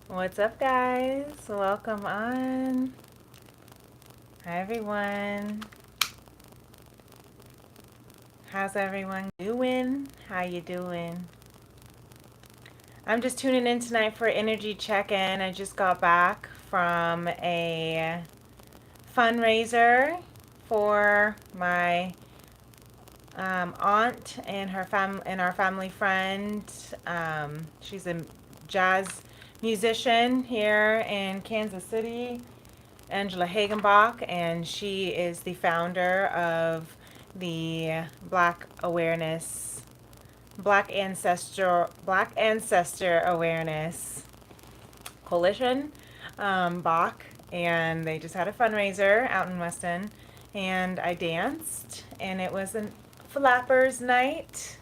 What's up, guys? Welcome on. Hi, everyone. How's everyone doing? How you doing? I'm just tuning in tonight for energy check-in. I just got back from a fundraiser for my aunt and our family friend. She's a jazz musician here in Kansas City, Angela Hagenbach, and she is the founder of the Black Ancestor Awareness Coalition, Bach, and they just had a fundraiser out in Weston, and I danced, and it was a flappers night,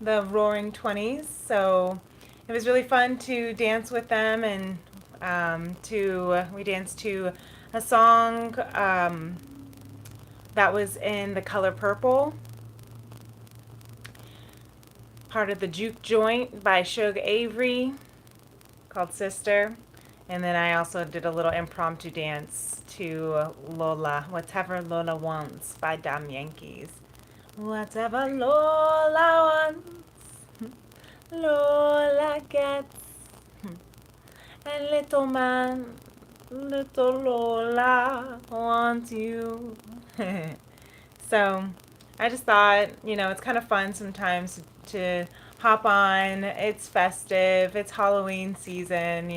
the Roaring 20s, so it was really fun to dance with them, and we danced to a song that was in the color purple, part of the Juke Joint by Suge Avery, called Sister. And then I also did a little impromptu dance to Lola, Whatever Lola Wants by Damn Yankees. Whatever Lola wants, Lola gets. And little man, little Lola wants you. So I just thought, it's kind of fun sometimes to hop on. It's festive, it's Halloween season,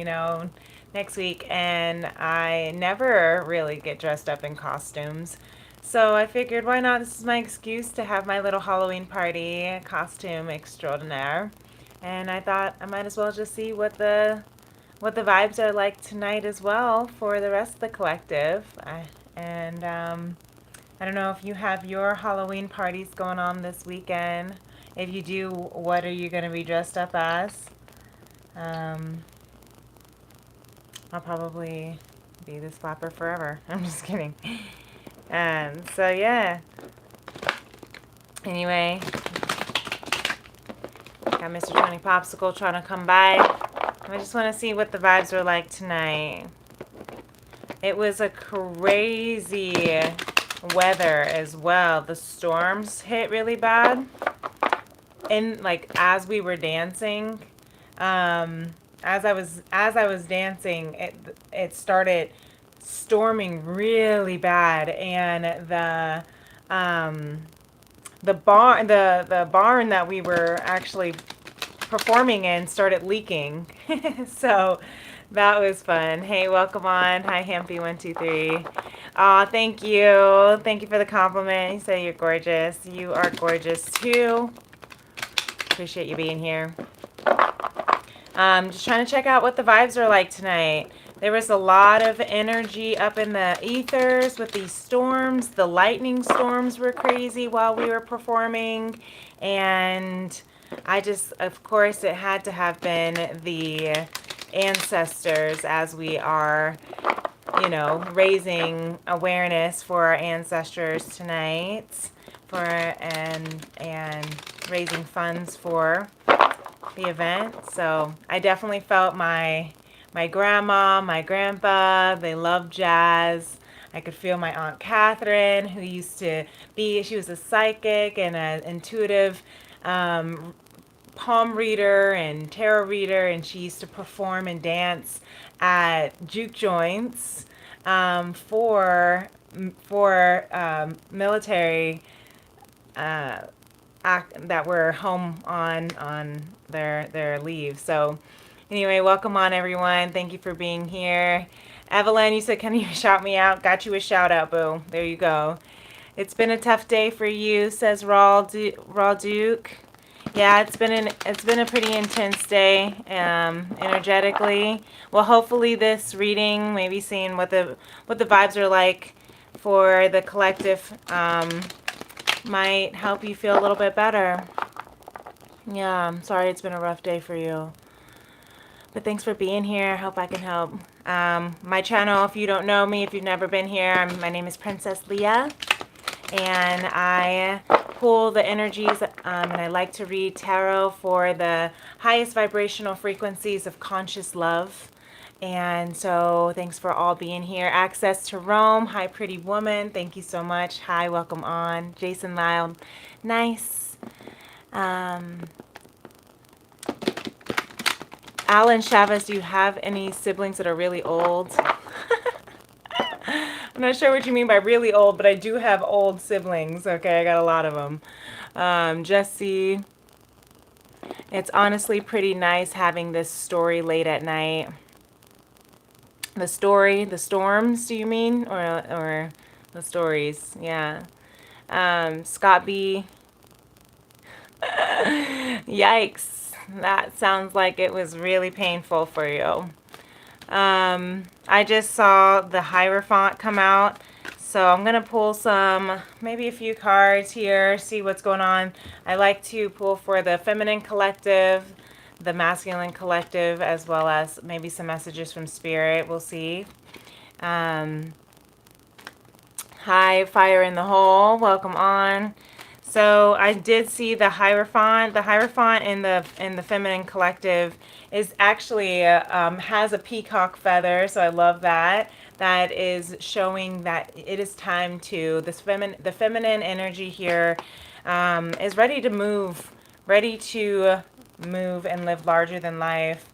next week, and I never really get dressed up in costumes. So I figured, why not? This is my excuse to have my little Halloween party, costume extraordinaire. And I thought I might as well just see what the vibes are like tonight as well for the rest of the collective. I don't know if you have your Halloween parties going on this weekend. If you do, what are you going to be dressed up as? I'll probably be this flapper forever. I'm just kidding. So yeah. Anyway, got Mr. Tony Popsicle trying to come by. I just want to see what the vibes are like tonight. It was a crazy weather as well. The storms hit really bad. And as we were dancing, as I was dancing, it started storming really bad, and the barn that we were actually performing in started leaking. So that was fun. Hey, welcome on. Hi, Hampy123. Aw, thank you. Thank you for the compliment. You say you're gorgeous. You are gorgeous too. Appreciate you being here. Just trying to check out what the vibes are like tonight. There was a lot of energy up in the ethers with these storms. The lightning storms were crazy while we were performing. And of course, it had to have been the ancestors, as we are, raising awareness for our ancestors tonight, and raising funds for the event. So I definitely felt my grandma, my grandpa, they love jazz. I could feel my Aunt Catherine, who she was a psychic and an intuitive palm reader and tarot reader, and she used to perform and dance at juke joints for military that were home on their leave. So anyway, welcome on, everyone. Thank you for being here. Evelyn, you said, can you shout me out? Got you a shout out, boo. There you go. It's been a tough day for you, says Raw Duke. Yeah, it's been a pretty intense day, energetically. Well, hopefully this reading, maybe seeing what the vibes are like for the collective, might help you feel a little bit better. Yeah, I'm sorry it's been a rough day for you. But thanks for being here. I hope I can help. My channel, if you don't know me, if you've never been here, my name is Princess Leah. And I pull the energies, and I like to read tarot for the highest vibrational frequencies of conscious love. And so thanks for all being here. Access to Rome. Hi, pretty woman. Thank you so much. Hi, welcome on. Jason Lyle. Nice. Alan Chavez, do you have any siblings that are really old? I'm not sure what you mean by really old, but I do have old siblings. Okay, I got a lot of them. Jesse, it's honestly pretty nice having this story late at night. The story, the storms, do you mean? Or the stories? Yeah. Scott B. Yikes. That sounds like it was really painful for you. I just saw the Hierophant come out. So I'm going to pull maybe a few cards here, see what's going on. I like to pull for the feminine collective, the masculine collective, as well as maybe some messages from spirit. We'll see. Hi, Fire in the Hole. Welcome on. So I did see the Hierophant. The Hierophant in the feminine collective is actually has a peacock feather. So I love that. That is showing that it is time to the feminine energy here is ready to move and live larger than life.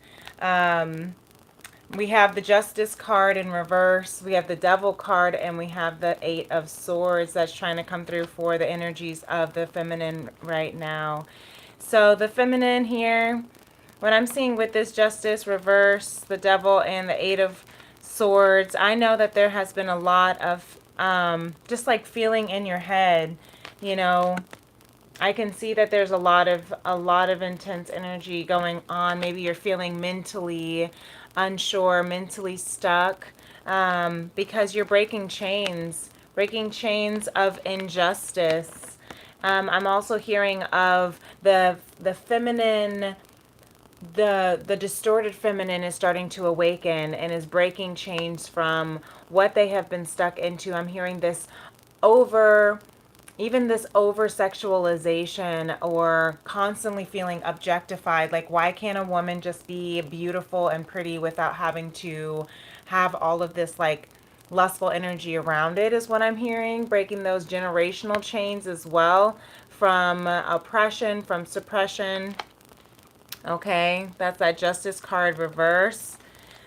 We have the Justice card in reverse. We have the Devil card, and we have the Eight of Swords that's trying to come through for the energies of the feminine right now. So the feminine here, what I'm seeing with this Justice reverse, the Devil, and the Eight of Swords, I know that there has been a lot of just like feeling in your head, you know. I can see that there's a lot of intense energy going on. Maybe you're feeling mentally unsure, mentally stuck, because you're breaking chains of injustice. I'm also hearing of the feminine, the distorted feminine is starting to awaken and is breaking chains from what they have been stuck into. I'm hearing this over sexualization or constantly feeling objectified. Like, why can't a woman just be beautiful and pretty without having to have all of this like lustful energy around it, is what I'm hearing. Breaking those generational chains as well, from oppression, from suppression. Okay, that's that Justice card reverse.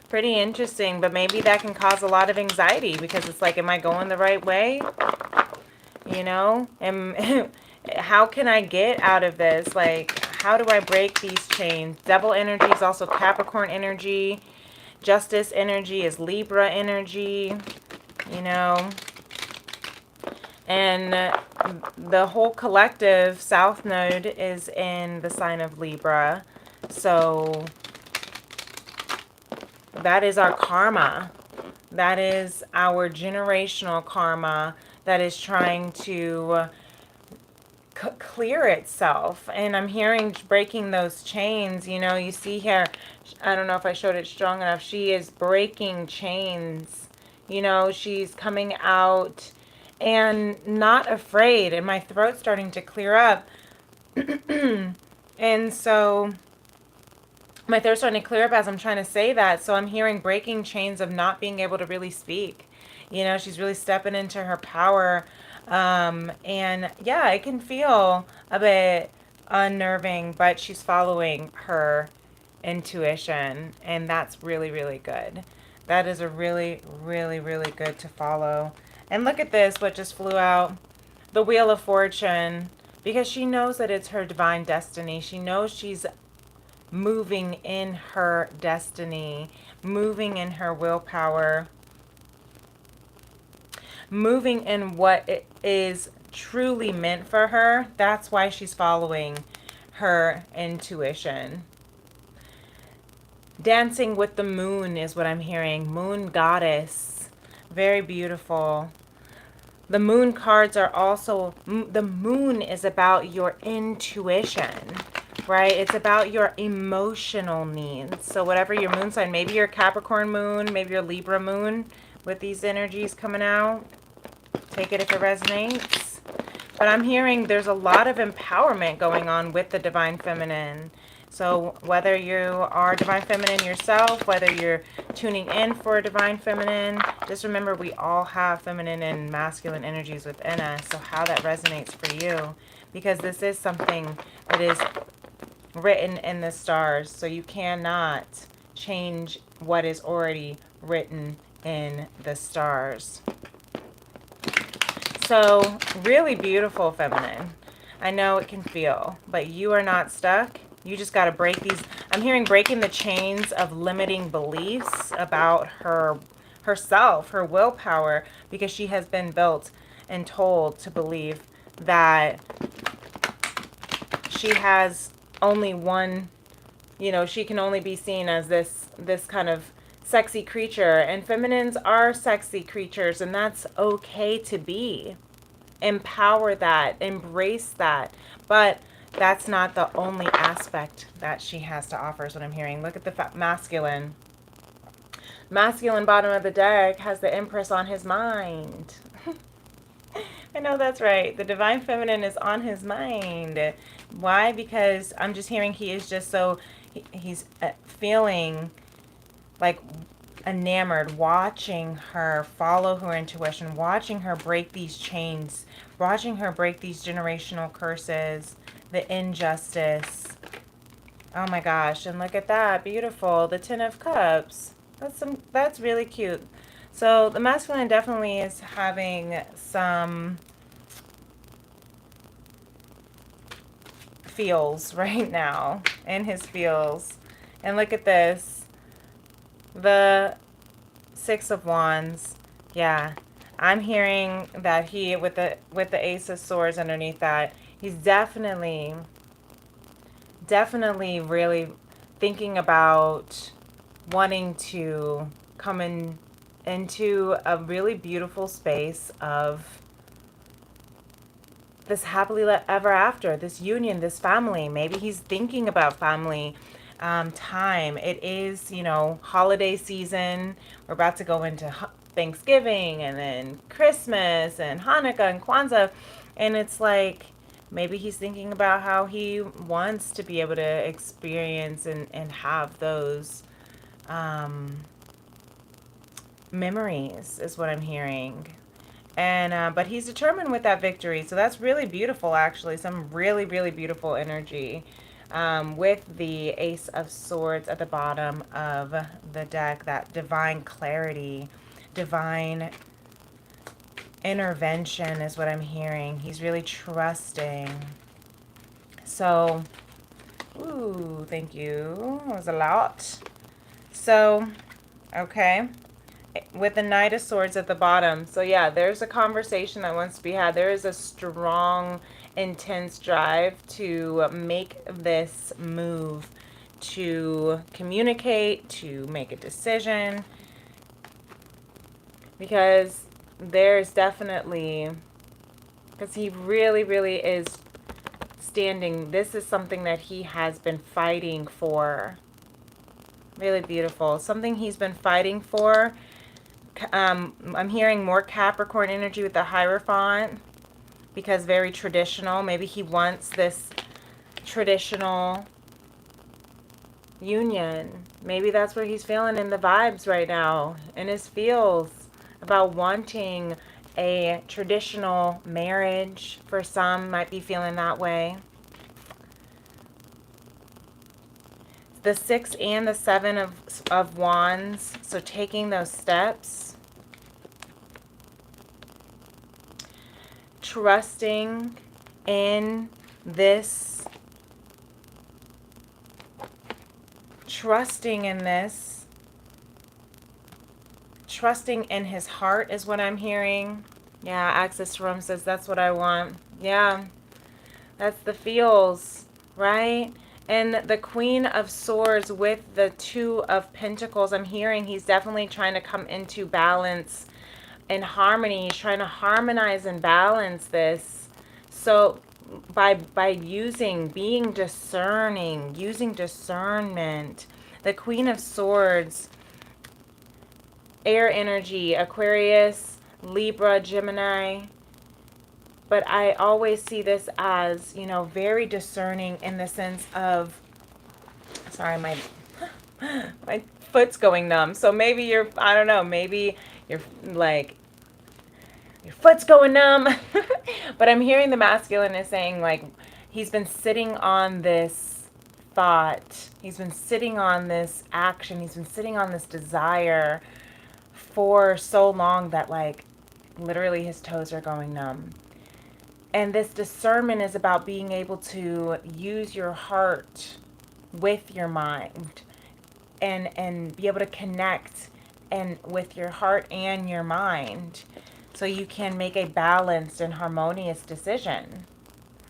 Pretty interesting, but maybe that can cause a lot of anxiety because it's like, am I going the right way? You know, and how can I get out of this? Like, how do I break these chains? Devil energy is also Capricorn energy. Justice energy is Libra energy, you know. And the whole collective South Node is in the sign of Libra. So that is our karma. That is our generational karma that is trying to clear itself. And I'm hearing breaking those chains. You know, you see here, I don't know if I showed it strong enough. She is breaking chains. You know, she's coming out and not afraid. And my throat's starting to clear up. And so my throat's starting to clear up as I'm trying to say that. So I'm hearing breaking chains of not being able to really speak. You know, she's really stepping into her power. And yeah, it can feel a bit unnerving, but she's following her intuition. And that's really, really good. That is a really, really, really good to follow. And look at this, what just flew out. The Wheel of Fortune. Because she knows that it's her divine destiny. She knows she's moving in her destiny, moving in her willpower, moving in what it is truly meant for her. That's why she's following her intuition. Dancing with the moon is what I'm hearing. Moon goddess. Very beautiful. The moon cards are also, the moon is about your intuition, right? It's about your emotional needs. So whatever your moon sign, maybe your Capricorn moon, maybe your Libra moon with these energies coming out. Take it if it resonates. But I'm hearing there's a lot of empowerment going on with the divine feminine. So whether you are Divine Feminine yourself, whether you're tuning in for Divine Feminine, just remember we all have feminine and masculine energies within us. So how that resonates for you, because this is something that is written in the stars. So you cannot change what is already written in the stars. So really beautiful feminine. I know it can feel, but you are not stuck. You just got to break these. I'm hearing breaking the chains of limiting beliefs about herself, her willpower, because she has been built and told to believe that she has only one, you know, she can only be seen as this kind of sexy creature, and feminines are sexy creatures, and that's okay to be. Empower that, embrace that, but that's not the only aspect that she has to offer, is what I'm hearing. Look at the masculine. Masculine bottom of the deck has the Empress on his mind. I know that's right. The Divine Feminine is on his mind. Why? Because I'm just hearing he is just so, he's feeling like enamored, watching her follow her intuition, watching her break these chains, watching her break these generational curses, the injustice. Oh my gosh, and look at that, beautiful, the Ten of Cups. That's really cute. So the masculine definitely is having some feels right now, in his feels. And look at this, the Six of Wands. Yeah, I'm hearing that he, with the Ace of Swords underneath that, he's definitely really thinking about wanting to come into a really beautiful space of this happily ever after, this union, this family. Maybe he's thinking about family time. It is, you know, holiday season. We're about to go into Thanksgiving and then Christmas and Hanukkah and Kwanzaa. And it's like, maybe he's thinking about how he wants to be able to experience and have those memories, is what I'm hearing. And but he's determined with that victory. So that's really beautiful, actually. Some really, really beautiful energy. With the Ace of Swords at the bottom of the deck, that divine clarity, divine intervention is what I'm hearing. He's really trusting. So, ooh, thank you. That was a lot. So, okay. With the Knight of Swords at the bottom. So yeah, there's a conversation that wants to be had. There is a strong, intense drive to make this move, to communicate, to make a decision, because there's definitely, because he really, really is standing, this is something that he has been fighting for. Really beautiful. Something he's been fighting for. I'm hearing more Capricorn energy with the Hierophant, because very traditional. Maybe he wants this traditional union. Maybe that's what he's feeling in the vibes right now, in his feels, about wanting a traditional marriage. For some, might be feeling that way. The 6 and the 7 of Wands, so taking those steps. Trusting in this. Trusting in this. Trusting in his heart is what I'm hearing. Yeah, Access to Rome says that's what I want. Yeah, that's the feels, right? And the Queen of Swords with the Two of Pentacles, I'm hearing he's definitely trying to come into balance and harmony. He's trying to harmonize and balance this. So by being discerning, using discernment. The Queen of Swords, air energy, Aquarius, Libra, Gemini. But I always see this as, you know, very discerning in the sense of Sorry, my foot's going numb. So maybe you're, I don't know, maybe you're like, your foot's going numb. But I'm hearing the masculine is saying, like, he's been sitting on this thought. He's been sitting on this action. He's been sitting on this desire for so long that, like, literally his toes are going numb. And this discernment is about being able to use your heart with your mind and be able to connect and with your heart and your mind so you can make a balanced and harmonious decision.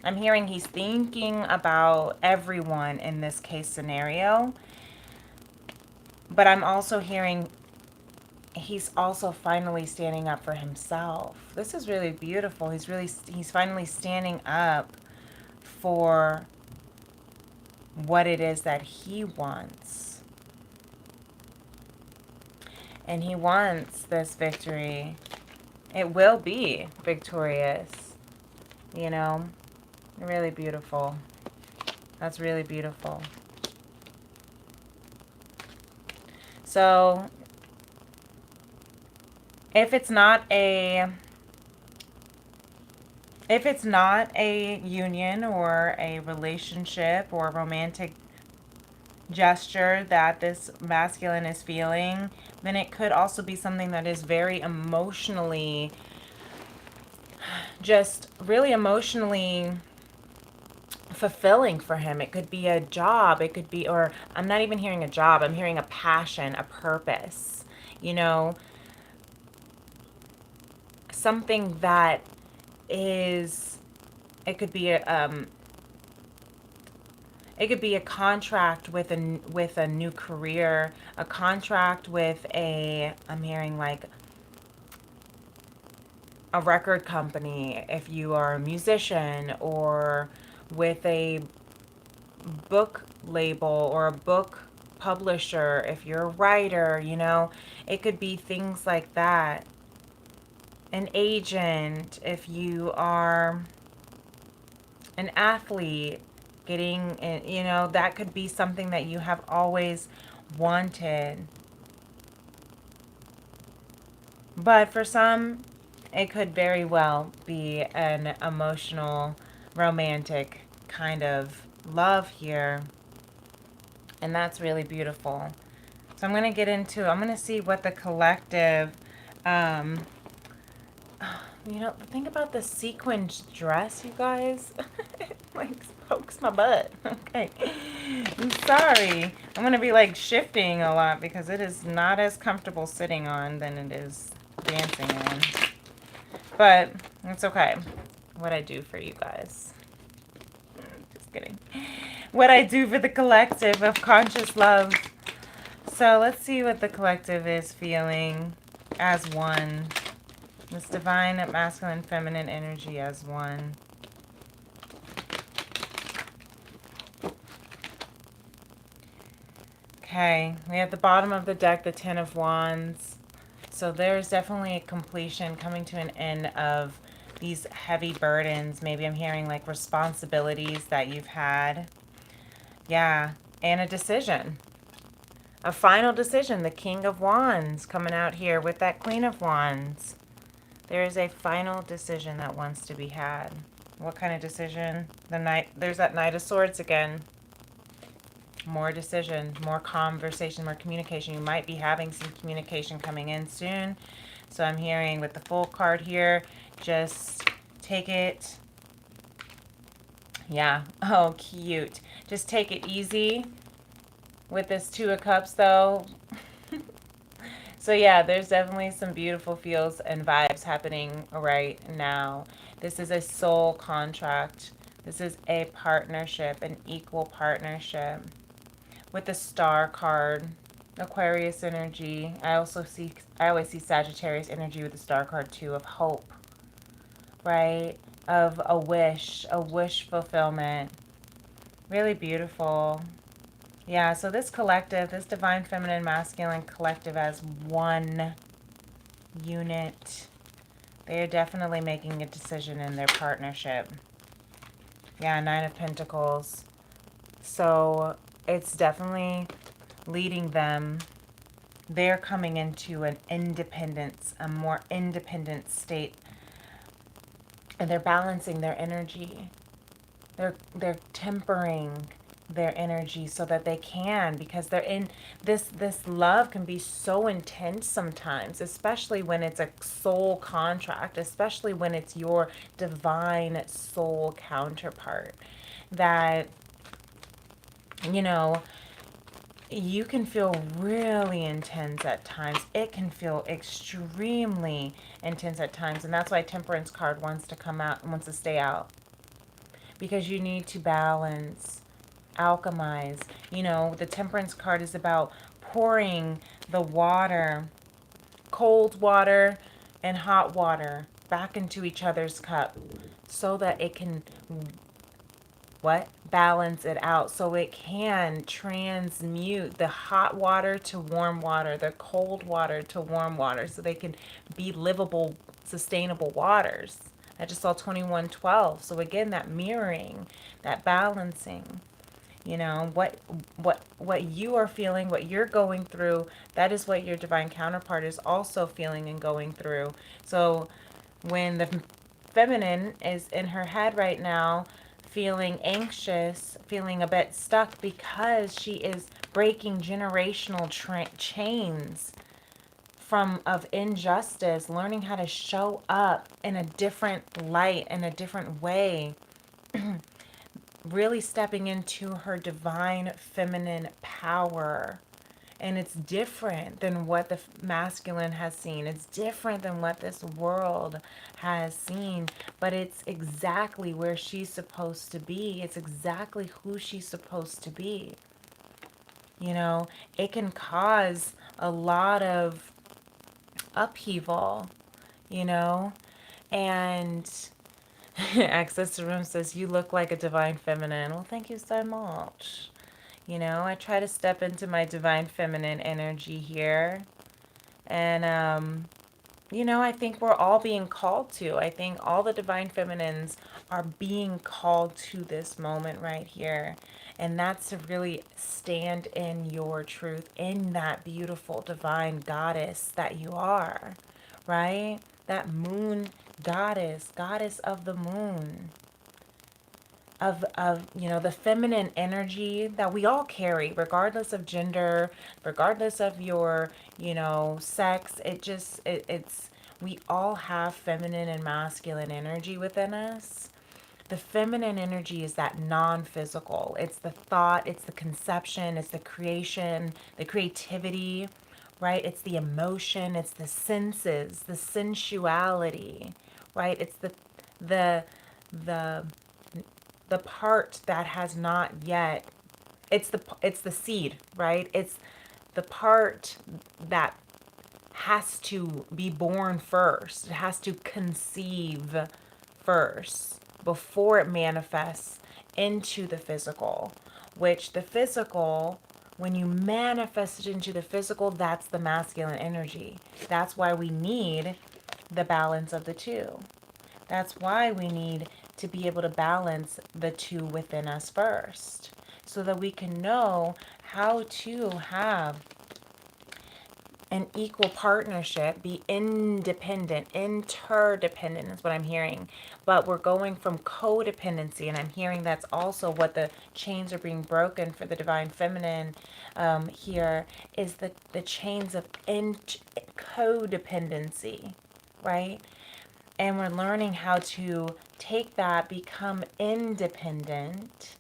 I'm hearing he's thinking about everyone in this case scenario, but I'm also hearing he's also finally standing up for himself. This is really beautiful. He's finally standing up for what it is that he wants. And he wants this victory. It will be victorious. You know, really beautiful. That's really beautiful. So if it's not a union or a relationship or a romantic gesture that this masculine is feeling, then it could also be something that is very emotionally, just really emotionally fulfilling for him. It could be a job, it could be, or I'm not even hearing a job, I'm hearing a passion, a purpose, you know, something that is, it could be a contract with a new career, a contract with I'm hearing like a record company if you are a musician, or with a book label or a book publisher if you're a writer, you know, it could be things like that. An agent if you are an athlete, getting, you know, that could be something that you have always wanted. But for some, it could very well be an emotional, romantic kind of love here. And that's really beautiful. So I'm going to see what the collective, you know, think about the sequined dress, you guys. It like pokes my butt. Okay. I'm sorry. I'm going to be like shifting a lot because it is not as comfortable sitting on than it is dancing on. But it's okay. What I do for you guys. Just kidding. What I do for the collective of conscious love. So let's see what the collective is feeling as one. This divine masculine feminine energy as one. Okay, we have the bottom of the deck, the Ten of Wands. So there's definitely a completion, coming to an end of these heavy burdens. Maybe I'm hearing like responsibilities that you've had. Yeah, and a decision. A final decision. The King of Wands coming out here with that Queen of Wands. There is a final decision that wants to be had. What kind of decision? There's that Knight of Swords again. More decision, more conversation, more communication. You might be having some communication coming in soon. So I'm hearing with the Fool card here, just take it. Yeah. Oh, cute. Just take it easy with this Two of Cups, though. So yeah, there's definitely some beautiful feels and vibes happening right now. This is a soul contract. This is a partnership, an equal partnership. With the Star card, Aquarius energy. I always see Sagittarius energy with the Star card too, of hope, right? Of a wish fulfillment. Really beautiful. Yeah, so this collective, this divine feminine masculine collective as one unit, they are definitely making a decision in their partnership. Yeah, Nine of Pentacles. So it's definitely leading them. They're coming into an independence, a more independent state, and they're balancing their energy. They're tempering their energy so that they can, because they're in this love can be so intense sometimes, especially when it's a soul contract, especially when it's your divine soul counterpart, that, you know, you can feel really intense at times. It can feel extremely intense at times, and that's why Temperance card wants to come out and wants to stay out, because you need to balance, alchemize. You know, the Temperance card is about pouring the water, cold water and hot water, back into each other's cup so that it can what? Balance it out, so it can transmute the hot water to warm water, the cold water to warm water, so they can be livable, sustainable waters. I just saw 2112. So again, that mirroring, that balancing, you know, what you are feeling, what you're going through, that is what your divine counterpart is also feeling and going through. So when the feminine is in her head right now, feeling anxious, feeling a bit stuck because she is breaking generational chains from of injustice, learning how to show up in a different light, in a different way, really stepping into her divine feminine power. And it's different than what the masculine has seen. It's different than what this world has seen. But it's exactly where she's supposed to be. It's exactly who she's supposed to be. You know, it can cause a lot of upheaval, you know. And Access to Room says, you look like a divine feminine. Well, thank you so much. You know, I try to step into my divine feminine energy here. And, you know, I think we're all being called to. I think all the divine feminines are being called to this moment right here. And that's to really stand in your truth, in that beautiful divine goddess that you are, right? That moon goddess, goddess of the moon, of you know, the feminine energy that we all carry, regardless of gender, regardless of your, you know, sex. It's we all have feminine and masculine energy within us. The feminine energy is that non-physical. It's the thought, it's the conception, it's the creation, the creativity, right? It's the emotion, it's the senses, the sensuality, right? It's the the the part that has not yet, it's the seed, right? It's the part that has to be born first. It has to conceive first before it manifests into the physical, which the physical, when you manifest it into the physical, that's the masculine energy. That's why we need the balance of the two. That's why we need to be able to balance the two within us first, so that we can know how to have an equal partnership, be independent, interdependent is what I'm hearing. But we're going from codependency, and I'm hearing that's also what the chains are being broken for the divine feminine here, is the chains of codependency, right? And we're learning how to take that, become independent,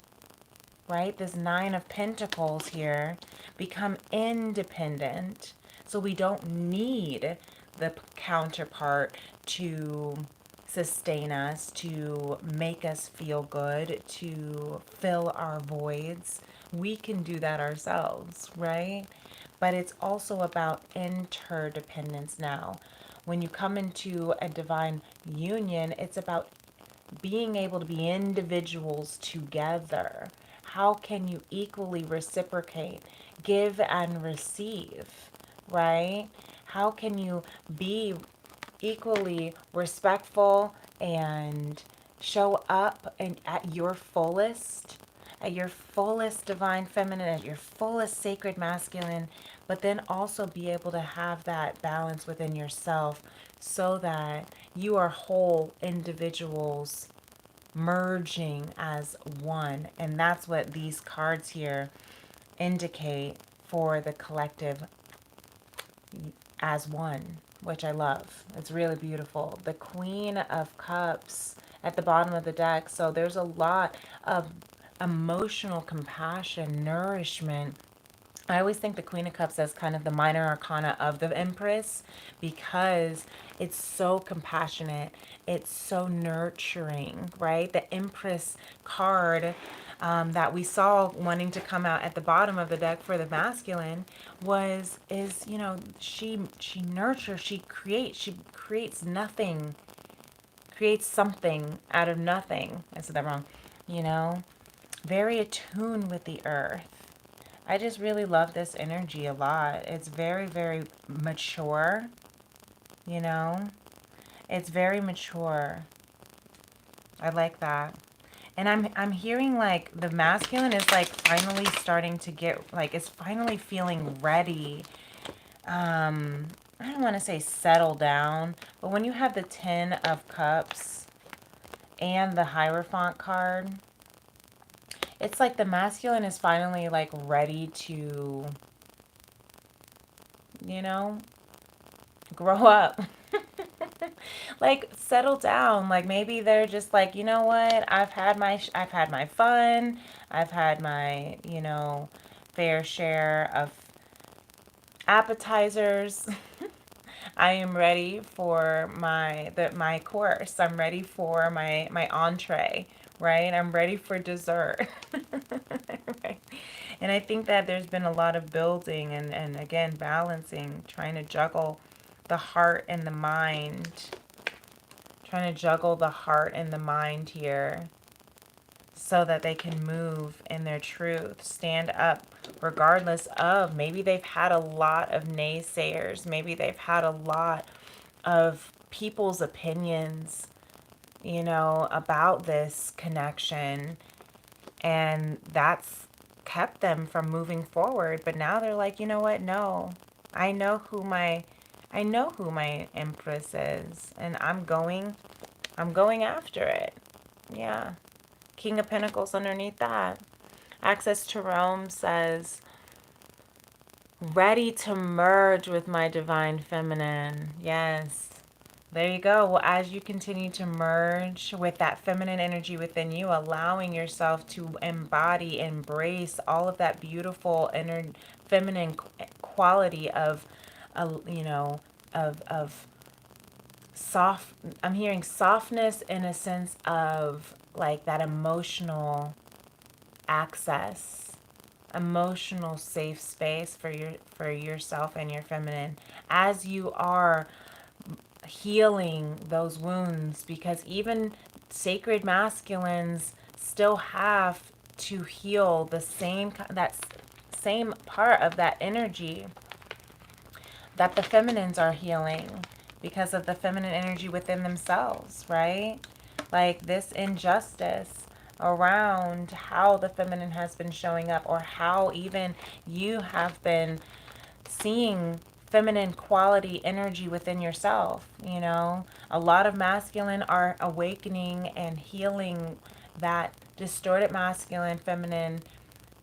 right? This Nine of Pentacles here, become independent, so we don't need the counterpart to sustain us, to make us feel good, to fill our voids. We can do that ourselves, right? But it's also about interdependence now. When you come into a divine union, it's about being able to be individuals together. How can you equally reciprocate, give and receive, right? How can you be equally respectful and show up and at your fullest, at your fullest divine feminine, at your fullest sacred masculine, but then also be able to have that balance within yourself so that you are whole individuals merging as one. And that's what these cards here indicate for the collective as one, which I love. It's really beautiful. The Queen of Cups at the bottom of the deck. So there's a lot of emotional compassion, nourishment. I always think the Queen of Cups as kind of the minor arcana of the Empress because it's so compassionate. It's so nurturing, right? The Empress card that we saw wanting to come out at the bottom of the deck for the masculine is you know, she nurtures, she creates nothing, creates something out of nothing. I said that wrong. You know, very attuned with the earth. I just really love this energy a lot. It's very, very mature, you know? It's very mature. I like that. And I'm hearing like the masculine is like finally starting to get like it's finally feeling ready. I don't want to say settle down, but when you have the 10 of Cups and the Hierophant card, it's like the masculine is finally like ready to, you know, grow up. Like settle down. Like maybe they're just like, you know what? I've had my fun. I've had my, you know, fair share of appetizers. I am ready for my course. I'm ready for my entree, right? I'm ready for dessert. Right? And I think that there's been a lot of building and again balancing, trying to juggle the heart and the mind. Trying to juggle the heart and the mind here so that they can move in their truth, stand up regardless of, maybe they've had a lot of naysayers, maybe they've had a lot of people's opinions, you know, about this connection, and that's kept them from moving forward. But now they're like, you know what? No, I know who my Empress is, and I'm going after it. Yeah. King of Pentacles underneath that. Access to Rome says, ready to merge with my divine feminine. Yes. There you go. Well, as you continue to merge with that feminine energy within you, allowing yourself to embody, embrace all of that beautiful inner feminine quality of, you know, of soft, I'm hearing softness in a sense of like that emotional access, emotional safe space for yourself and your feminine as you are healing those wounds, because even sacred masculines still have to heal the that same part of that energy that the feminines are healing because of the feminine energy within themselves, right? Like this injustice around how the feminine has been showing up, or how even you have been seeing feminine quality energy within yourself. You know, a lot of masculine are awakening and healing that distorted masculine feminine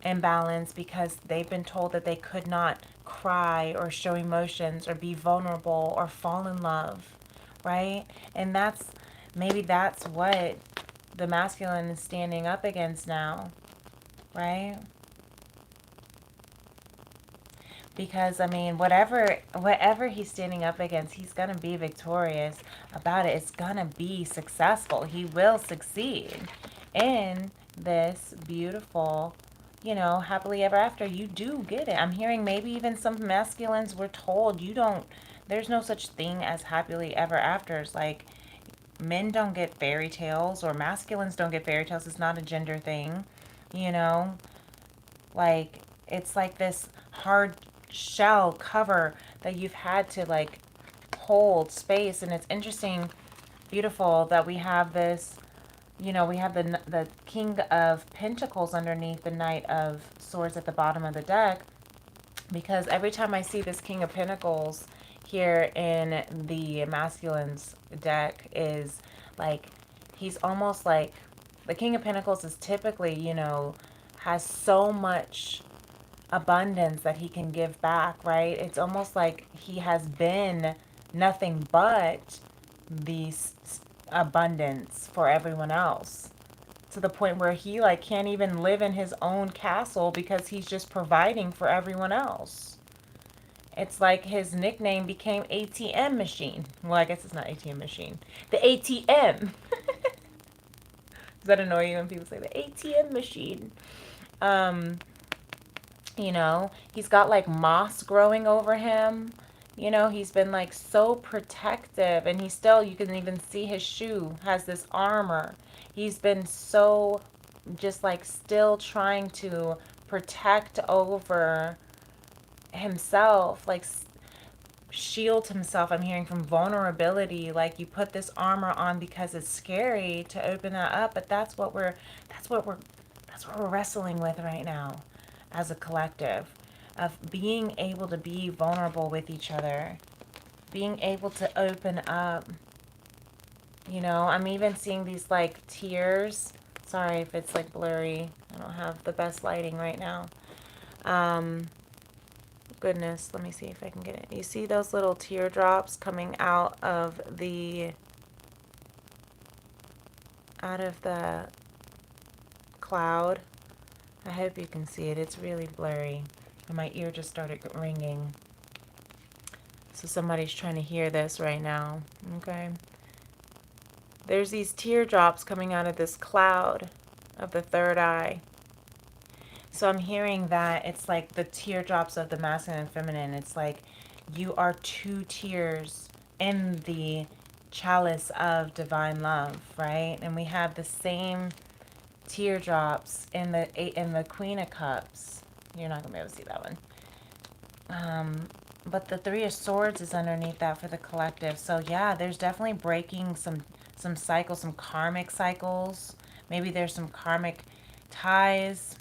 imbalance because they've been told that they could not cry or show emotions or be vulnerable or fall in love, right? And maybe that's what the masculine is standing up against now, right? Because I mean, whatever he's standing up against, he's gonna be victorious about it. It's gonna be successful. He will succeed in this beautiful, you know, happily ever after. You do get it. I'm hearing maybe even some masculines were told there's no such thing as happily ever afters. Like, men don't get fairy tales, or masculines don't get fairy tales. It's not a gender thing, you know? Like, it's like this hard shell cover that you've had to like hold space. And it's interesting, beautiful that we have this you know, we have the King of Pentacles underneath the Knight of Swords at the bottom of the deck, because every time I see this King of Pentacles here in the masculine's deck is like, he's almost like, the King of Pentacles is typically, you know, has so much abundance that he can give back, right? It's almost like he has been nothing but the abundance for everyone else, to the point where he like can't even live in his own castle because he's just providing for everyone else. It's like his nickname became ATM machine. Well, I guess it's not ATM machine. The ATM. Does that annoy you when people say the ATM machine? You know, he's got like moss growing over him. You know, he's been like so protective, and he's still, you can even see his shoe has this armor. He's been so just like still trying to protect over himself, like shield himself. I'm hearing from vulnerability, like you put this armor on because it's scary to open that up, but that's what we're wrestling with right now as a collective, of being able to be vulnerable with each other, being able to open up. You know, I'm even seeing these like tears. Sorry if it's like blurry. I don't have the best lighting right now. Goodness, let me see if I can get it. You see those little teardrops coming out of the cloud? I hope you can see it. It's really blurry. And my ear just started ringing. So somebody's trying to hear this right now. Okay. There's these teardrops coming out of this cloud of the third eye. So I'm hearing that it's like the teardrops of the masculine and feminine. It's like you are two tears in the chalice of divine love, right? And we have the same teardrops in the Queen of Cups. You're not gonna be able to see that one. But the Three of Swords is underneath that for the collective. So yeah, there's definitely breaking some cycles, some karmic cycles. Maybe there's some karmic ties.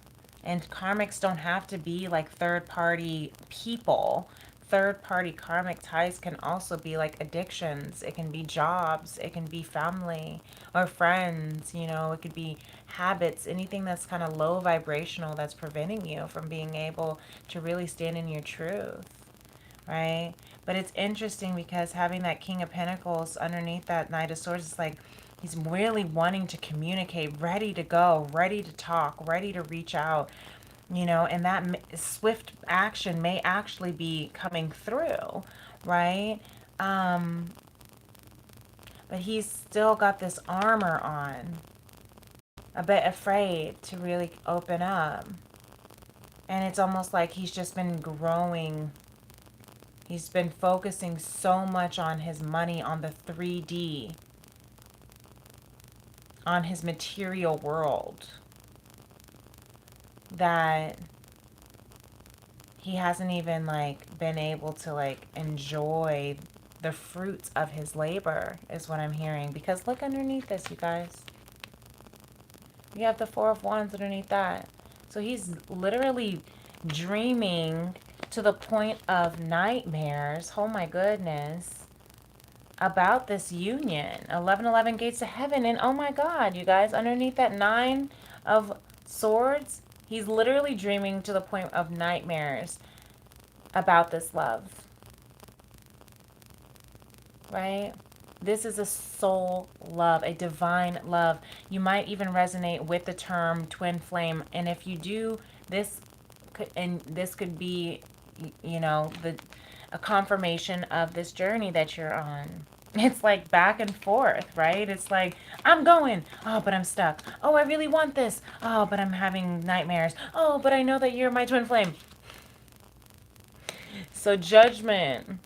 And karmics don't have to be like third-party people. Third-party karmic ties can also be like addictions. It can be jobs. It can be family or friends. You know, it could be habits. Anything that's kind of low vibrational that's preventing you from being able to really stand in your truth, right? But it's interesting because having that King of Pentacles underneath that Knight of Swords is like, he's really wanting to communicate, ready to go, ready to talk, ready to reach out, you know, and that swift action may actually be coming through, right? But he's still got this armor on, a bit afraid to really open up. And it's almost like he's just been growing. He's been focusing so much on his money, on the 3D, on his material world, that he hasn't even like been able to like enjoy the fruits of his labor, is what I'm hearing. Because look underneath this, you guys. We have the Four of Wands underneath that. So he's literally dreaming to the point of nightmares. Oh my goodness. About this union. 1111 gates to heaven. And oh my God, you guys, underneath that Nine of Swords, he's literally dreaming to the point of nightmares about this love. Right? This is a soul love, a divine love. You might even resonate with the term twin flame. And if you do, this could be, you know, a confirmation of this journey that you're on. It's like back and forth, right? It's like, I'm going. Oh, but I'm stuck. Oh, I really want this. Oh, but I'm having nightmares. Oh, but I know that you're my twin flame. So Judgment.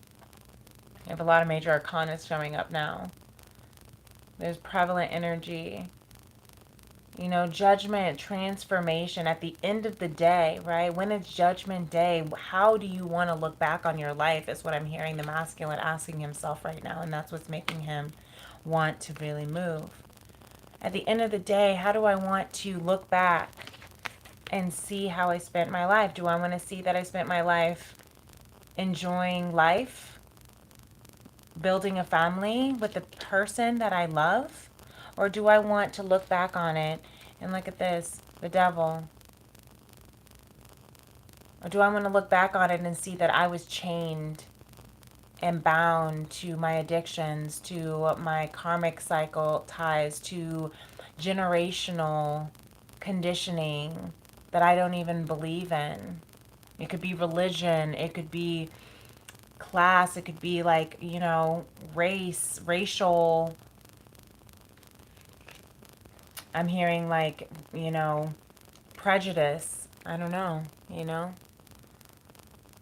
We have a lot of major arcana showing up now. There's prevalent energy. You know, judgment, transformation at the end of the day, right? When it's judgment day, how do you want to look back on your life is what I'm hearing the masculine asking himself right now. And that's what's making him want to really move. At the end of the day, how do I want to look back and see how I spent my life? Do I want to see that I spent my life enjoying life, building a family with the person that I love? Or do I want to look back on it and look at this, the devil? Or do I want to look back on it and see that I was chained and bound to my addictions, to my karmic cycle ties, to generational conditioning that I don't even believe in? It could be religion, it could be class, it could be like, you know, race, racial. I'm hearing like, you know, prejudice. I don't know, you know.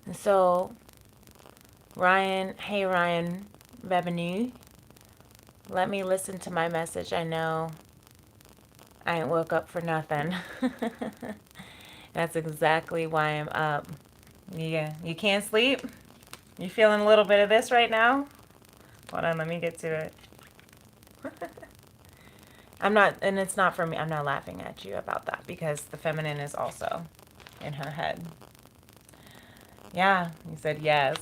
And so Ryan, hey Ryan Bebenu, let me listen to my message. I know I ain't woke up for nothing. That's exactly why I'm up. Yeah, you can't sleep? You feeling a little bit of this right now? Hold on, let me get to it. I'm not, and it's not for me. I'm not laughing at you about that because the feminine is also in her head. Yeah, you said yes.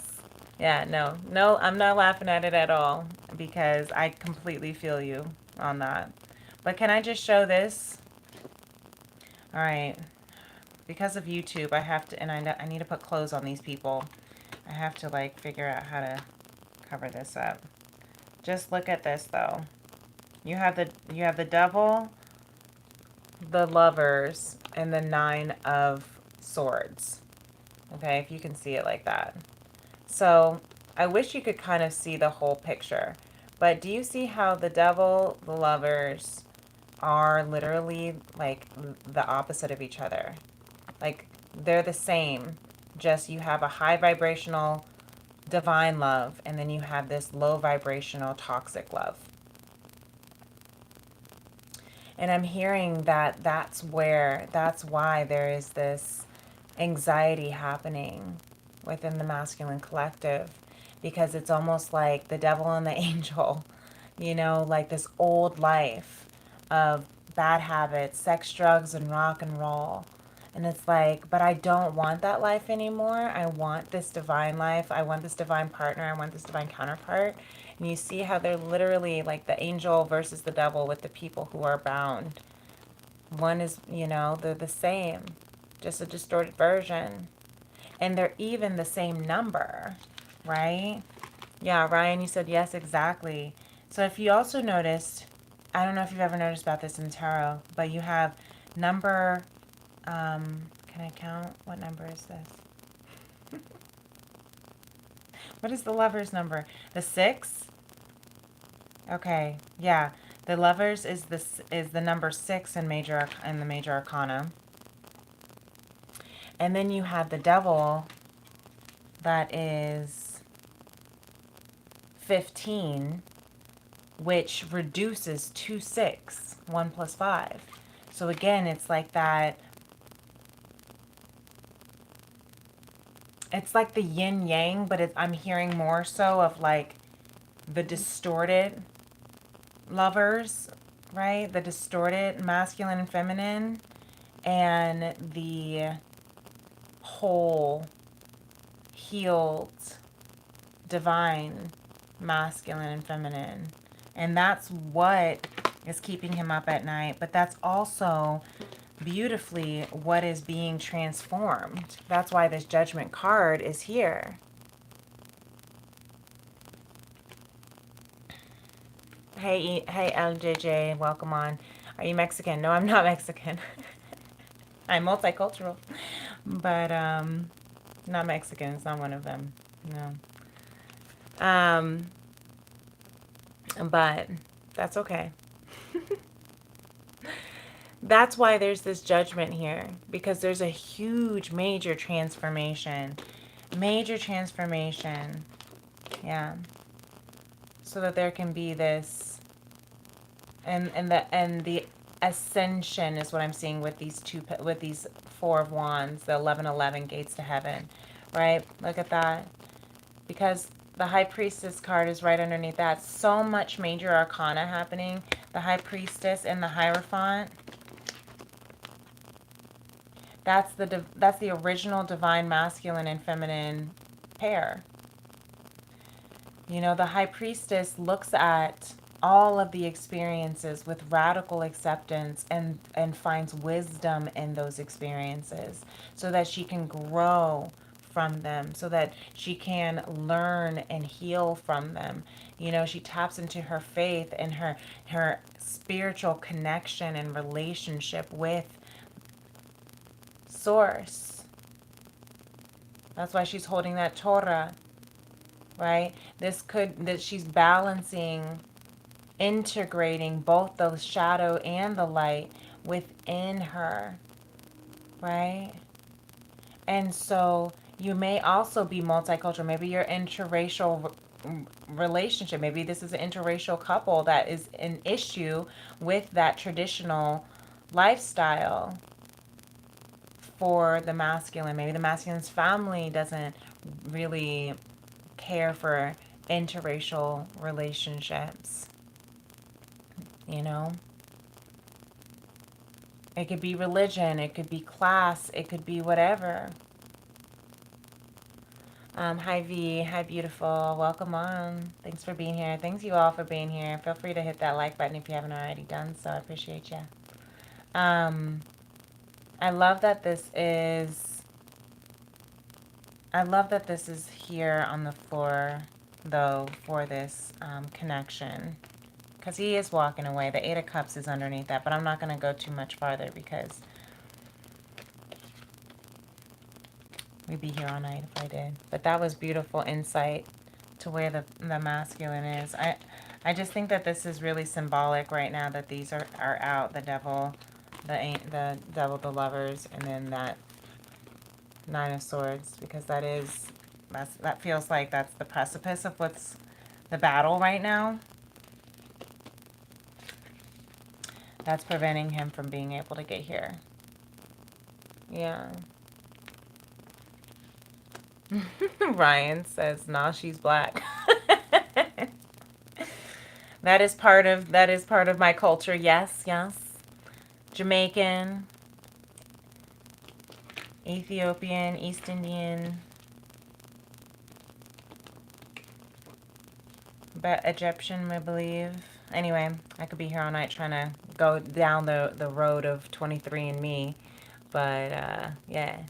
Yeah, no, I'm not laughing at it at all because I completely feel you on that. But can I just show this? All right. Because of YouTube, I have to, and I need to put clothes on these people. I have to like figure out how to cover this up. Just look at this though. You have the devil, the lovers, and the 9 of swords. Okay, if you can see it like that. So I wish you could kind of see the whole picture. But do you see how the devil, the lovers are literally like the opposite of each other? Like they're the same, just you have a high vibrational divine love and then you have this low vibrational toxic love. And I'm hearing that that's why there is this anxiety happening within the masculine collective, because it's almost like the devil and the angel, you know, like this old life of bad habits, sex, drugs, and rock and roll. And it's like, but I don't want that life anymore. I want this divine life. I want this divine partner. I want this divine counterpart. And you see how they're literally like the angel versus the devil with the people who are bound. One is, you know, they're the same, just a distorted version. And they're even the same number, right? Yeah, Ryan, you said yes, exactly. So if you also noticed, I don't know if you've ever noticed about this in tarot, but you have number, can I count? What number is this? What is the lover's number? The 6? Okay, yeah. The lovers is the number 6 in the major arcana. And then you have the devil that is 15, which reduces to 6, 1 plus 5. So again, it's like that. It's like the yin yang, but I'm hearing more so of like the distorted lovers, right? The distorted masculine and feminine, and the whole healed divine masculine and feminine. And that's what is keeping him up at night. But that's also beautifully what is being transformed. That's why this Judgment card is here. Hey LJJ, welcome on. Are you Mexican? No, I'm not Mexican. I'm multicultural, but not Mexican. It's not one of them. No. But that's okay. That's why there's this judgment here, because there's a huge, major transformation. Major transformation. Yeah. So that there can be this, and the ascension is what I'm seeing with these with these 4 of Wands, the 1111 gates to heaven, right? Look at that. Because the High Priestess card is right underneath that. So much major arcana happening The High Priestess and the Hierophant. That's the original divine masculine and feminine pair. You know, the High Priestess looks at all of the experiences with radical acceptance and finds wisdom in those experiences so that she can grow from them, so that she can learn and heal from them. You know, she taps into her faith and her spiritual connection and relationship with Source. That's why she's holding that Torah, right? That she's balancing, integrating both the shadow and the light within her, right? And so you may also be multicultural. Maybe you're interracial relationship. Maybe this is an interracial couple that is an issue with that traditional lifestyle for the masculine. Maybe the masculine's family doesn't really care for interracial relationships. You know? It could be religion, it could be class, it could be whatever. Hi V, hi beautiful, welcome on. Thanks for being here. Thanks you all for being here. Feel free to hit that like button if you haven't already done so. I appreciate you. I love that this is here on the floor, though, for this connection. Because he is walking away. The Eight of Cups is underneath that, but I'm not going to go too much farther because we'd be here all night if I did. But that was beautiful insight to where the masculine is. I just think that this is really symbolic right now that these are out. The devil, the devil, the lovers, and then that Nine of Swords, because that feels like that's the precipice of what's the battle right now. That's preventing him from being able to get here. Yeah. Ryan says, "Nah, she's black." That is part of my culture. Yes, yes. Jamaican, Ethiopian, East Indian, but Egyptian, I believe. Anyway, I could be here all night trying to go down the road of 23andMe. But, yeah.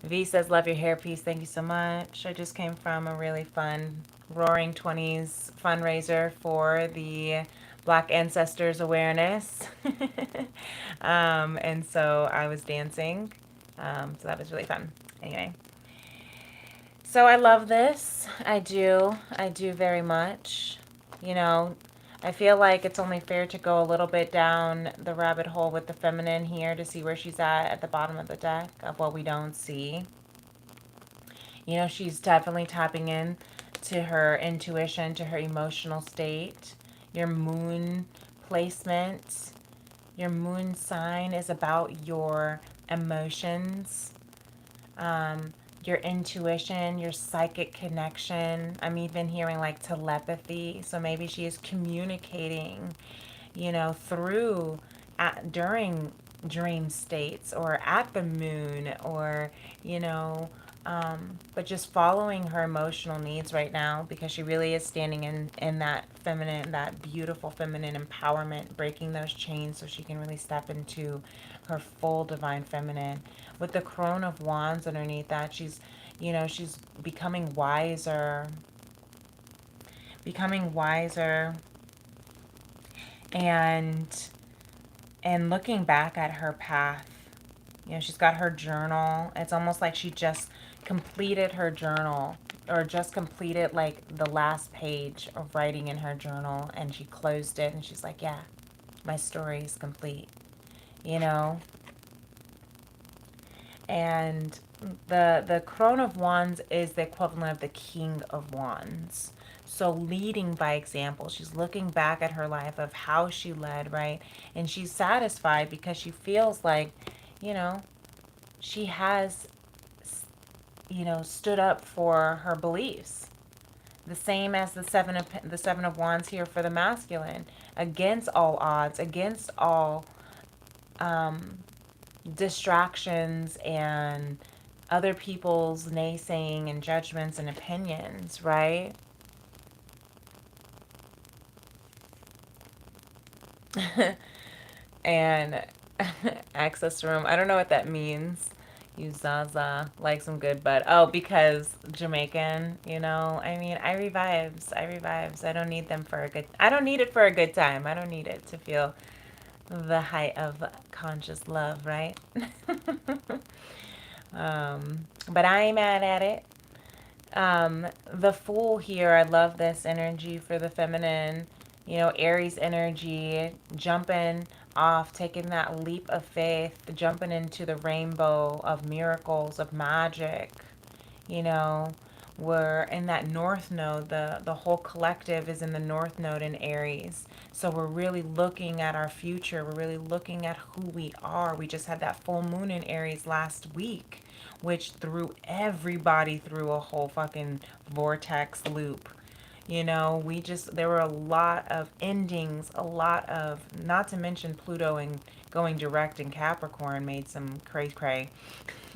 V says, love your hairpiece. Thank you so much. I just came from a really fun Roaring 20s fundraiser for the Black Ancestors Awareness. And so I was dancing. So that was really fun. Anyway. So I love this. I do. I do very much. You know, I feel like it's only fair to go a little bit down the rabbit hole with the feminine here to see where she's at the bottom of the deck of what we don't see. You know, she's definitely tapping in to her intuition, to her emotional state. Your moon placement, your moon sign is about your emotions, your intuition, your psychic connection. I'm even hearing like telepathy. So maybe she is communicating, you know, during dream states or at the moon or, you know, but just following her emotional needs right now because she really is standing in that feminine, that beautiful feminine empowerment, breaking those chains so she can really step into her full divine feminine. With the Crone of Wands underneath that, she's, you know, she's becoming wiser and looking back at her path. You know, she's got her journal. It's almost like she just completed her journal or just completed like the last page of writing in her journal, and she closed it and she's like, yeah, my story is complete, you know. And the Crone of Wands is the equivalent of the King of Wands. So leading by example, she's looking back at her life of how she led, right? And she's satisfied because she feels like, you know, she has, you know, stood up for her beliefs. The same as the seven of wands here for the masculine. Against all odds, against all distractions and other people's naysaying and judgments and opinions, right? And access room, I don't know what that means. You Zaza, like some good bud. Oh, because Jamaican, you know. I mean, I revives. I revives. I don't need them for a good, I don't need it for a good time. I don't need it to feel the height of conscious love, right? But I ain't mad at it. The Fool here, I love this energy for the feminine. You know, Aries energy, jumping off, taking that leap of faith, jumping into the rainbow of miracles, of magic. You know, we're in that north node. The whole collective is in the north node in Aries. So we're really looking at our future. We're really looking at who we are. We just had that full moon in Aries last week, which threw everybody through a whole fucking vortex loop. You know, there were a lot of endings, a lot of, not to mention Pluto and going direct in Capricorn made some cray cray,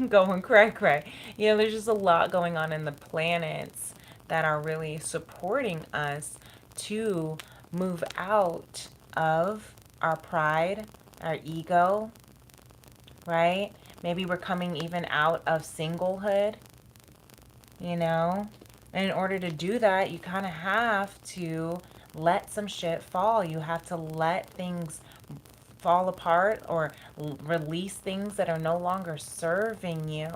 going cray cray. You know, there's just a lot going on in the planets that are really supporting us to move out of our pride, our ego, right? Maybe we're coming even out of singlehood, you know? And in order to do that, you kind of have to let some shit fall. You have to let things fall apart or release things that are no longer serving you,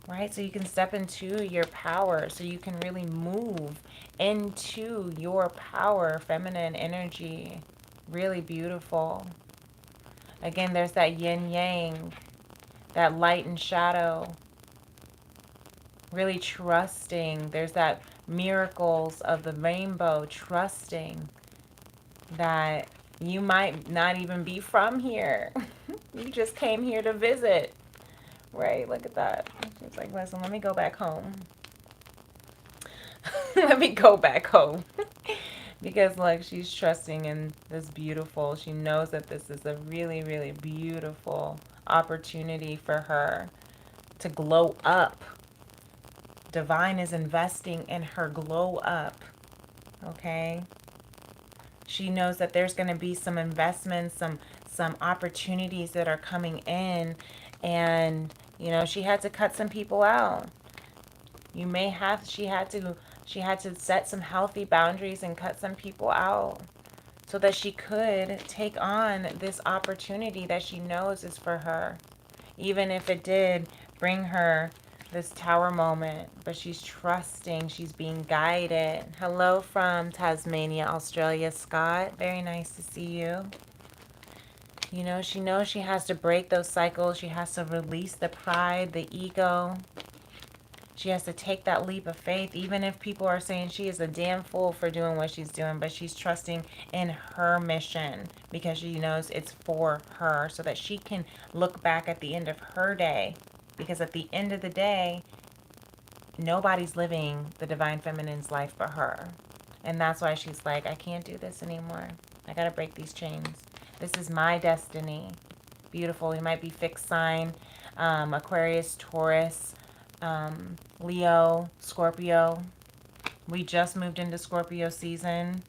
right? So you can step into your power, so you can really move into your power, feminine energy. Really beautiful. Again, there's that yin yang, that light and shadow. Really trusting. There's that miracles of the rainbow, trusting that you might not even be from here. You just came here to visit, right? Look at that. She's like, listen, let me go back home. Let me go back home. Because, like, she's trusting in this beautiful, she knows that this is a really, really beautiful opportunity for her to glow up. Divine is investing in her glow up, okay? She knows that there's going to be some investments, some opportunities that are coming in, and, you know, she had to cut some people out. She had to set some healthy boundaries and cut some people out so that she could take on this opportunity that she knows is for her. Even if it did bring her this tower moment, but she's trusting, she's being guided. Hello from Tasmania, Australia, Scott. Very nice to see you. You know, she knows she has to break those cycles. She has to release the pride, the ego. She has to take that leap of faith, even if people are saying she is a damn fool for doing what she's doing, but she's trusting in her mission because she knows it's for her so that she can look back at the end of her day. Because at the end of the day, nobody's living the divine feminine's life but her. And that's why she's like, I can't do this anymore. I got to break these chains. This is my destiny. Beautiful. You might be fixed sign, Aquarius, Taurus, Leo, Scorpio. We just moved into Scorpio season.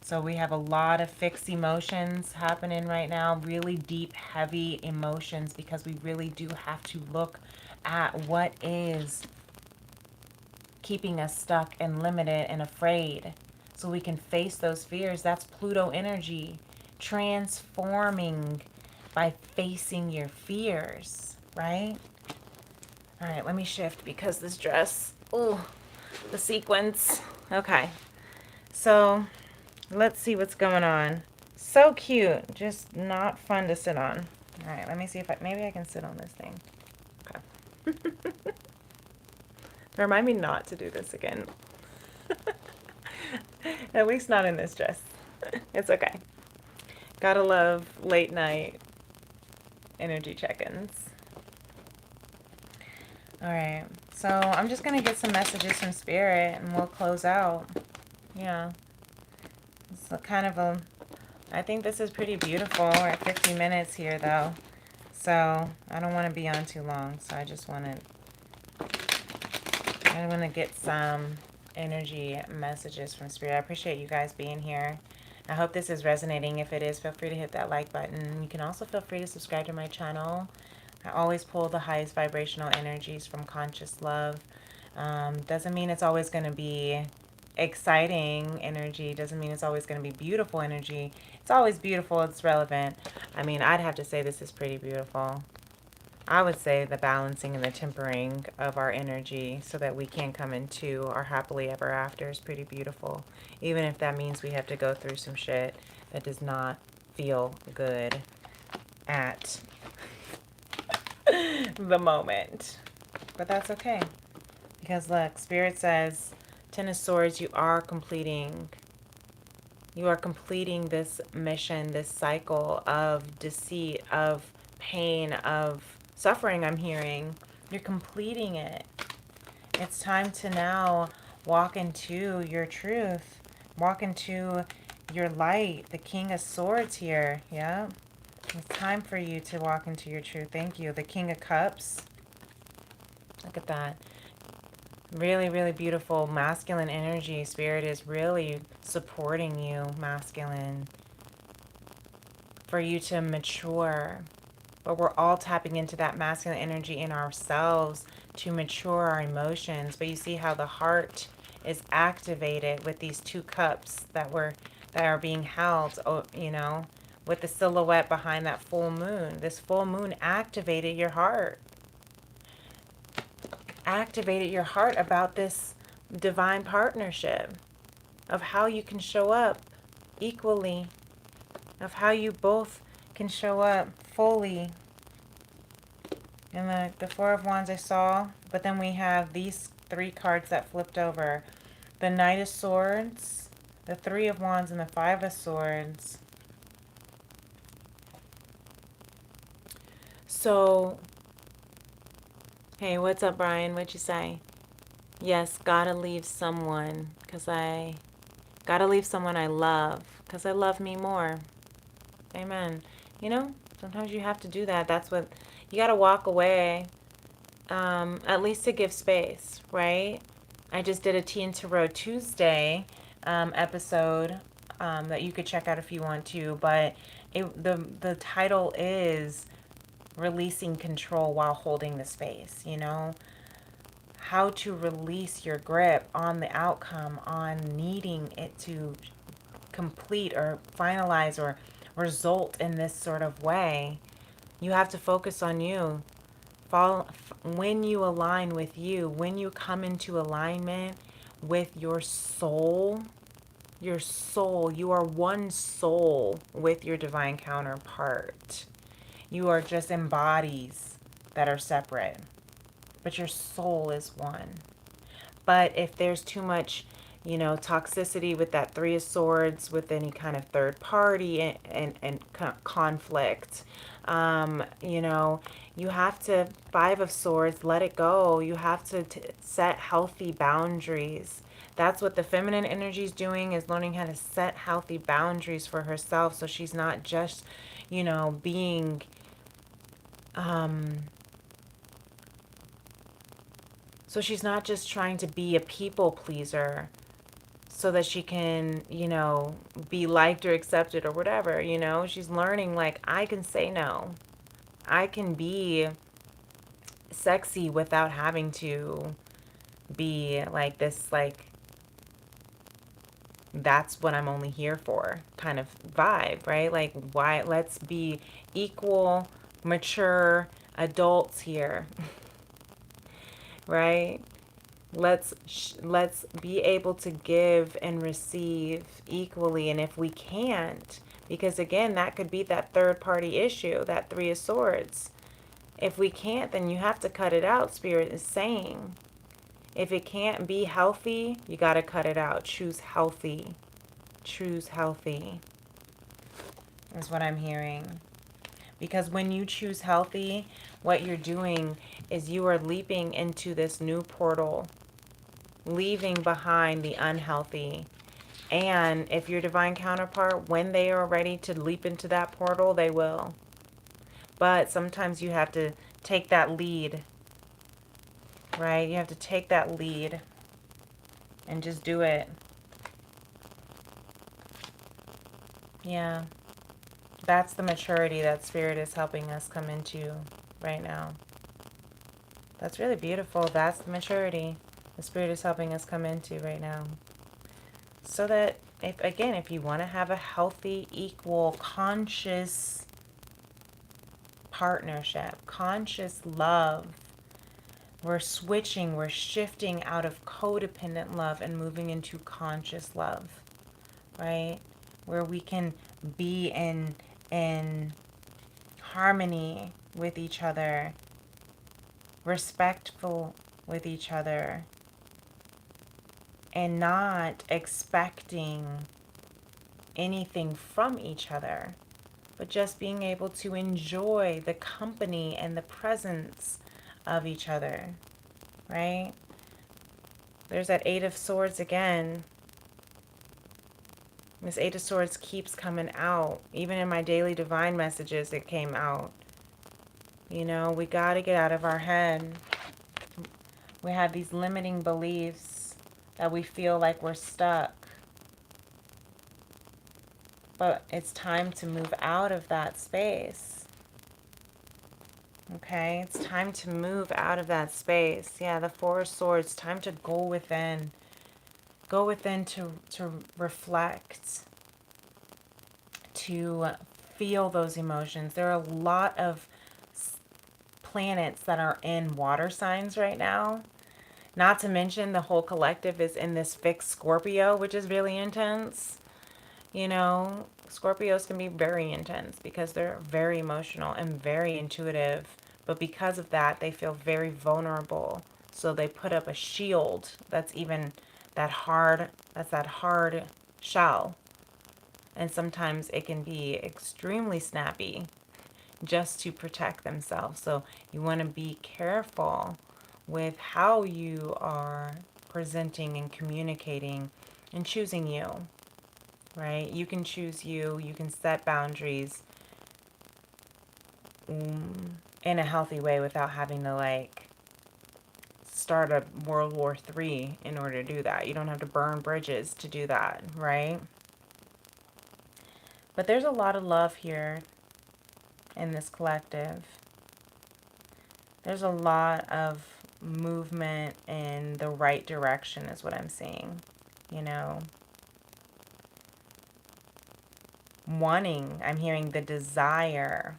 So we have a lot of fixed emotions happening right now. Really deep, heavy emotions because we really do have to look at what is keeping us stuck and limited and afraid so we can face those fears. That's Pluto energy. Transforming by facing your fears, right? All right, let me shift because this dress, ooh, the sequins. Okay, so let's see what's going on. So cute, just not fun to sit on. All right, let me see if maybe I can sit on this thing. Okay. Remind me not to do this again. At least not in this dress. It's okay. Gotta love late night energy check-ins. All right. So I'm just going to get some messages from Spirit and we'll close out. Yeah. It's a kind of a... I think this is pretty beautiful. We're at 50 minutes here, though. So I don't want to be on too long. So I just want to get some energy messages from Spirit. I appreciate you guys being here. I hope this is resonating. If it is, feel free to hit that like button. You can also feel free to subscribe to my channel. I always pull the highest vibrational energies from conscious love. Doesn't mean it's always going to be exciting energy. Doesn't mean it's always going to be beautiful energy. It's always beautiful. It's relevant. I mean, I'd have to say this is pretty beautiful. I would say the balancing and the tempering of our energy so that we can come into our happily ever after is pretty beautiful. Even if that means we have to go through some shit that does not feel good at the moment. But that's okay. Because look, Spirit says, Ten of Swords, you are completing this mission, this cycle of deceit, of pain, of suffering I'm hearing. You're completing it. It's time to now walk into your truth. Walk into your light. The King of Swords here. Yeah. It's time for you to walk into your truth. Thank you. The King of Cups. Look at that. Really, really beautiful masculine energy. Spirit is really supporting you, masculine, for you to mature. But we're all tapping into that masculine energy in ourselves to mature our emotions. But you see how the heart is activated with these two cups that are being held, you know, with the silhouette behind that full moon. This full moon activated your heart. Activated your heart about this divine partnership, of how you can show up equally, of how you both can show up fully. And the Four of Wands I saw, but then we have these three cards that flipped over. The Knight of Swords, the Three of Wands, and the Five of Swords. So, hey, what's up, Brian? What'd you say? Yes, gotta leave someone, gotta leave someone I love, because I love me more. Amen. You know, sometimes you have to do that. That's what, you gotta walk away, at least to give space, right? I just did a Tea+Tarot Tuesday episode that you could check out if you want to, but the title is Releasing Control While Holding the Space, you know? How to release your grip on the outcome, on needing it to complete or finalize or result in this sort of way. You have to focus on you. When you align with you, when you come into alignment with your soul, you are one soul with your divine counterpart. You are just embodies that are separate, but your soul is one. But if there's too much, you know, toxicity with that Three of Swords, with any kind of third party and conflict, you know, you have to, Five of Swords, let it go. You have to set healthy boundaries. That's what the feminine energy is doing, is learning how to set healthy boundaries for herself, so she's not just, you know, being so she's not just trying to be a people pleaser so that she can, you know, be liked or accepted or whatever, you know. She's learning, like, I can say no. I can be sexy without having to be like this, like, that's what I'm only here for kind of vibe, right? Like, why? Let's be equal, mature adults here. Right? Let's be able to give and receive equally. And if we can't, because again, that could be that third party issue, that Three of Swords. If we can't, then you have to cut it out, Spirit is saying. If it can't be healthy, you got to cut it out. Choose healthy. Choose healthy is what I'm hearing. Because when you choose healthy, what you're doing is you are leaping into this new portal, leaving behind the unhealthy. And if your divine counterpart, when they are ready to leap into that portal, they will. But sometimes you have to take that lead, right? You have to take that lead and just do it. Yeah. That's the maturity that Spirit is helping us come into right now. That's really beautiful. That's the maturity the Spirit is helping us come into right now. So that, if you want to have a healthy, equal, conscious partnership, conscious love, we're shifting out of codependent love and moving into conscious love, right? Where we can be in harmony with each other, respectful with each other, and not expecting anything from each other, but just being able to enjoy the company and the presence of each other, right? There's that Eight of Swords again. This Eight of Swords keeps coming out. Even in my daily divine messages, it came out. You know, we got to get out of our head. We have these limiting beliefs that we feel like we're stuck. But it's time to move out of that space. Okay, it's time to move out of that space. Yeah, the Four of Swords, time to go within. Go within to reflect, to feel those emotions. There are a lot of planets that are in water signs right now. Not to mention the whole collective is in this fixed Scorpio, which is really intense. You know, Scorpios can be very intense because they're very emotional and very intuitive. But because of that, they feel very vulnerable. So they put up a shield that's even that hard shell. And sometimes it can be extremely snappy just to protect themselves. So you want to be careful with how you are presenting and communicating and choosing you, right? You can choose you. You can set boundaries in a healthy way without having to like start a World War III in order to do that. You don't have to burn bridges to do that, right? But there's a lot of love here in this collective. There's a lot of movement in the right direction is what I'm seeing, you know. I'm hearing the desire.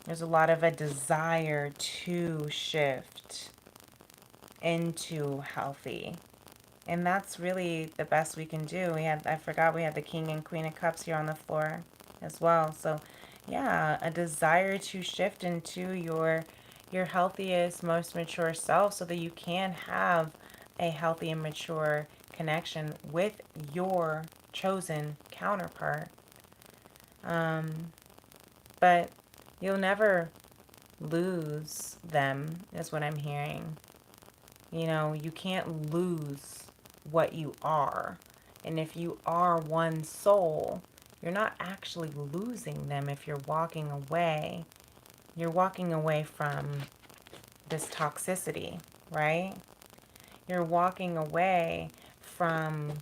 There's a lot of a desire to shift into healthy. And that's really the best we can do. I forgot we have the King and Queen of Cups here on the floor as well. So yeah, a desire to shift into your healthiest, most mature self so that you can have a healthy and mature connection with your chosen counterpart. But you'll never lose them, is what I'm hearing. You know, you can't lose what you are. And if you are one soul, you're not actually losing them if you're walking away. You're walking away from this toxicity, right? You're walking away from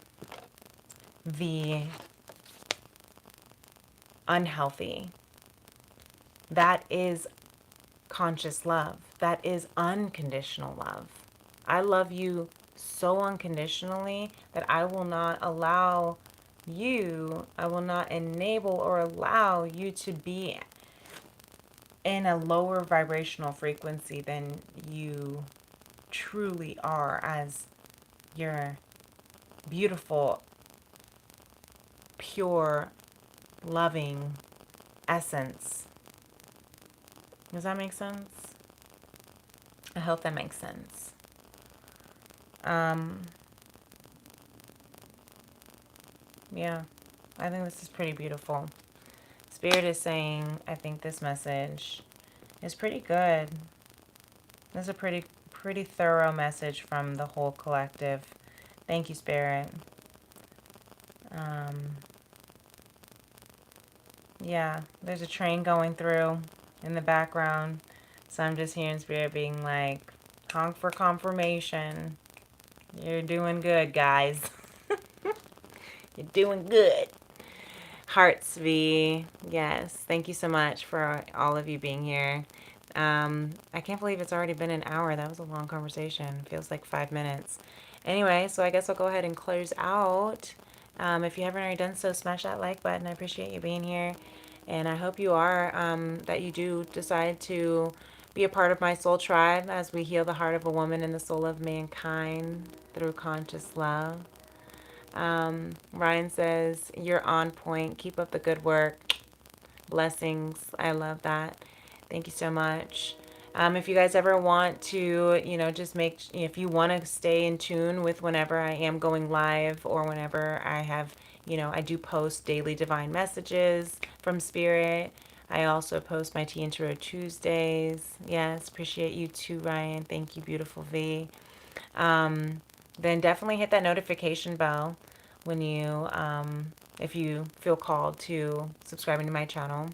the unhealthy. That is conscious love. That is unconditional love. I love you so unconditionally that I will not enable or allow you to be in a lower vibrational frequency than you truly are as your beautiful, pure, loving essence. Does that make sense? I hope that makes sense. Yeah, I think this is pretty beautiful. Spirit is saying, I think this message is pretty good. That's a pretty thorough message from the whole collective. Thank you, Spirit. Yeah, there's a train going through in the background. So I'm just hearing Spirit being like, honk for confirmation. You're doing good, guys. You're doing good. Hearts V. Yes. Thank you so much for all of you being here. I can't believe it's already been an hour. That was a long conversation. Feels like 5 minutes. Anyway, so I guess I'll go ahead and close out. If you haven't already done so, smash that like button. I appreciate you being here. And I hope you are, that you do decide to be a part of my soul tribe as we heal the heart of a woman and the soul of mankind through conscious love. Ryan says, you're on point. Keep up the good work. Blessings. I love that. Thank you so much. If you guys ever want to, just if you want to stay in tune with whenever I am going live or whenever I have, I do post daily divine messages from Spirit. I also post my Tea and Tarot Tuesdays. Yes, appreciate you too, Ryan. Thank you, beautiful V. Then definitely hit that notification bell when you, if you feel called to subscribing to my channel.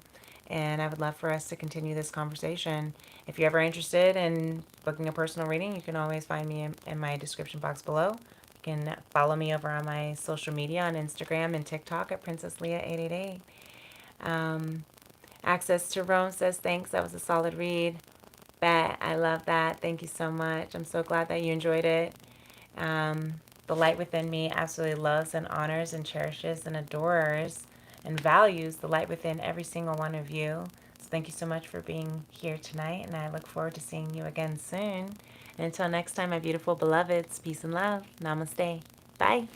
And I would love for us to continue this conversation. If you're ever interested in booking a personal reading, you can always find me in my description box below. You can follow me over on my social media on Instagram and TikTok at Princess Leah 888. Access to Rome says, thanks, that was a solid read. Bet, I love that. Thank you so much. I'm so glad that you enjoyed it. The light within me absolutely loves and honors and cherishes and adores and values the light within every single one of you. So thank you so much for being here tonight, and I look forward to seeing you again soon. And until next time, my beautiful beloveds, peace and love. Namaste. Bye.